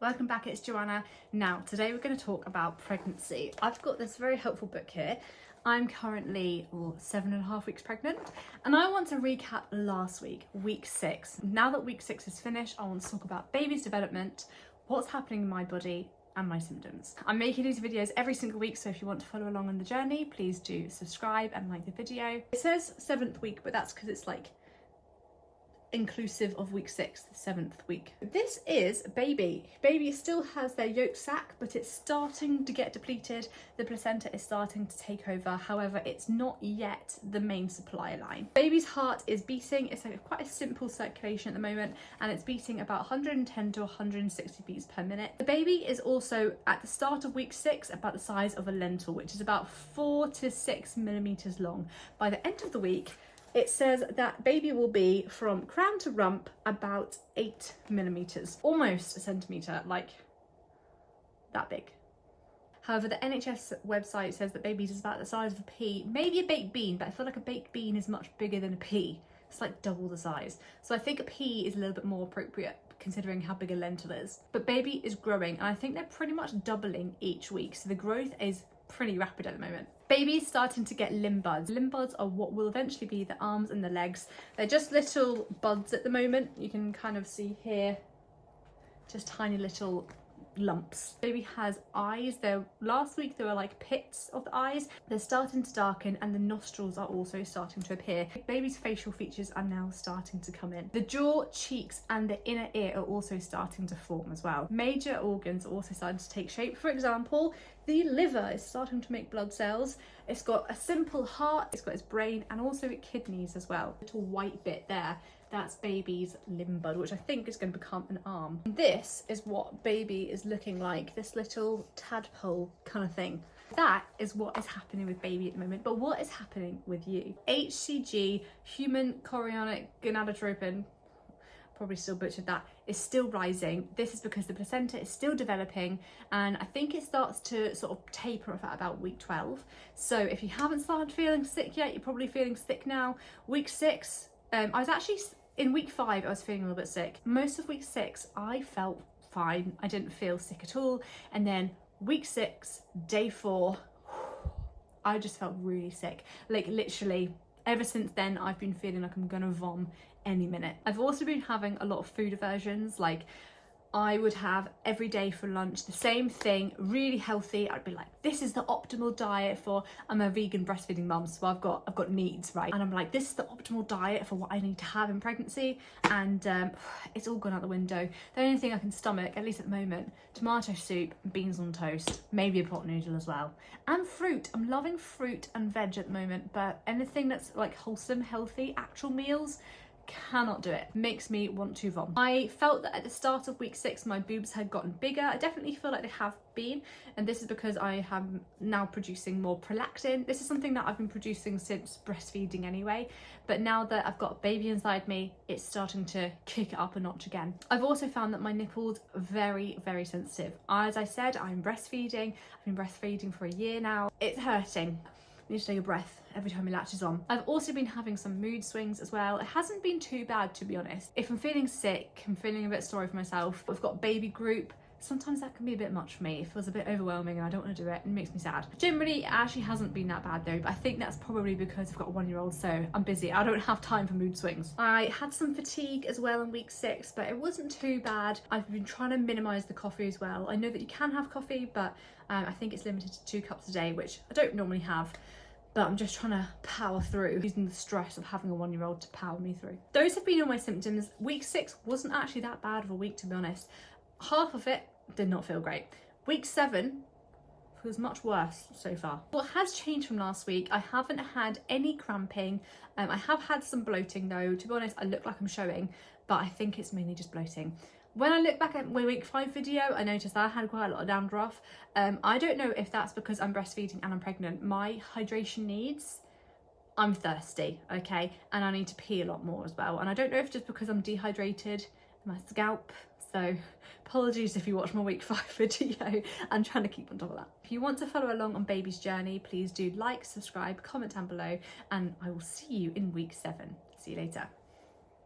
Welcome back, it's Joanna. Now, today we're going to talk about pregnancy. I've got this very helpful book here. I'm currently 7.5 weeks pregnant, and I want to recap last week, week 6. Now that week 6 is finished, I want to talk about baby's development, what's happening in my body, and my symptoms. I'm making these videos every single week, so if you want to follow along on the journey, please do subscribe and like the video. It says 7th week, but that's because it's like inclusive of week 6, the 7th week. This is baby. Baby still has their yolk sac, but it's starting to get depleted. The placenta is starting to take over. However, it's not yet the main supply line. Baby's heart is beating. It's quite a simple circulation at the moment, and it's beating about 110 to 160 beats per minute. The baby is also at the start of week 6 about the size of a lentil, which is about 4 to 6 millimeters long. By the end of the week, it says that baby will be from crown to rump about 8 millimeters, almost a centimeter, like that big. However, the NHS website says that baby's is about the size of a pea, maybe a baked bean, but I feel like a baked bean is much bigger than a pea. It's like double the size. So I think a pea is a little bit more appropriate considering how big a lentil is. But baby is growing, and I think they're pretty much doubling each week. So the growth is pretty rapid at the moment. Baby's starting to get limb buds. Limb buds are what will eventually be the arms and the legs. They're just little buds at the moment. You can kind of see here, just tiny little lumps. Baby has eyes. Last week there were like pits of the eyes. They're starting to darken, and the nostrils are also starting to appear. Baby's facial features are now starting to come in. The jaw, cheeks and the inner ear are also starting to form as well. Major organs are also starting to take shape. For example, the liver is starting to make blood cells. It's got a simple heart, it's got its brain, and also kidneys as well. Little white bit there, that's baby's limb bud, which I think is going to become an arm. This is what baby is looking like, this little tadpole kind of thing. That is what is happening with baby at the moment, but what is happening with you? HCG, human chorionic gonadotropin, probably still butchered that, is still rising. This is because the placenta is still developing, and I think it starts to sort of taper off at about week 12. So if you haven't started feeling sick yet, you're probably feeling sick now. Week 6, I was actually, in week 5, I was feeling a little bit sick. Most of week 6, I felt fine. I didn't feel sick at all. And then week 6, day 4, I just felt really sick. Like literally, ever since then, I've been feeling like I'm gonna vom any minute. I've also been having a lot of food aversions. Like I would have every day for lunch the same thing, really healthy. I'd be like, this is the optimal diet for, I'm a vegan breastfeeding mum, so I've got needs, right? And I'm like, this is the optimal diet for what I need to have in pregnancy, and it's all gone out the window. The only thing I can stomach, at least at the moment, tomato soup, beans on toast, maybe a pot noodle as well, and fruit. I'm loving fruit and veg at the moment, but anything that's like wholesome, healthy, actual meals, cannot do it. Makes me want to vom. I felt that at the start of week 6 my boobs had gotten bigger. I definitely feel like they have been, and this is because I am now producing more prolactin. This is something that I've been producing since breastfeeding anyway, but now that I've got a baby inside me, it's starting to kick it up a notch again. I've also found that my nipples are very, very sensitive. As I said, I'm breastfeeding. I've been breastfeeding for a year now. It's hurting. I need to take a breath every time he latches on. I've also been having some mood swings as well. It hasn't been too bad, to be honest. If I'm feeling sick, I'm feeling a bit sorry for myself, I've got baby group, sometimes that can be a bit much for me. It feels a bit overwhelming and I don't want to do it, and it makes me sad. Generally, it actually hasn't been that bad though, but I think that's probably because I've got a 1-year-old, so I'm busy. I don't have time for mood swings. I had some fatigue as well in week 6, but it wasn't too bad. I've been trying to minimize the coffee as well. I know that you can have coffee, but I think it's limited to 2 cups a day, which I don't normally have. But I'm just trying to power through, using the stress of having a 1-year-old to power me through. Those have been all my symptoms. Week 6 wasn't actually that bad of a week, to be honest. Half of it did not feel great. Week 7 feels much worse so far. What has changed from last week, I haven't had any cramping. I have had some bloating though. To be honest, I look like I'm showing, but I think it's mainly just bloating. When I look back at my week 5 video, I noticed that I had quite a lot of dandruff. I don't know if that's because I'm breastfeeding and I'm pregnant. My hydration needs, I'm thirsty, okay? And I need to pee a lot more as well. And I don't know if just because I'm dehydrated, my scalp. So apologies if you watch my week 5 video. I'm trying to keep on top of that. If you want to follow along on baby's journey, please do like, subscribe, comment down below, and I will see you in week 7. See you later.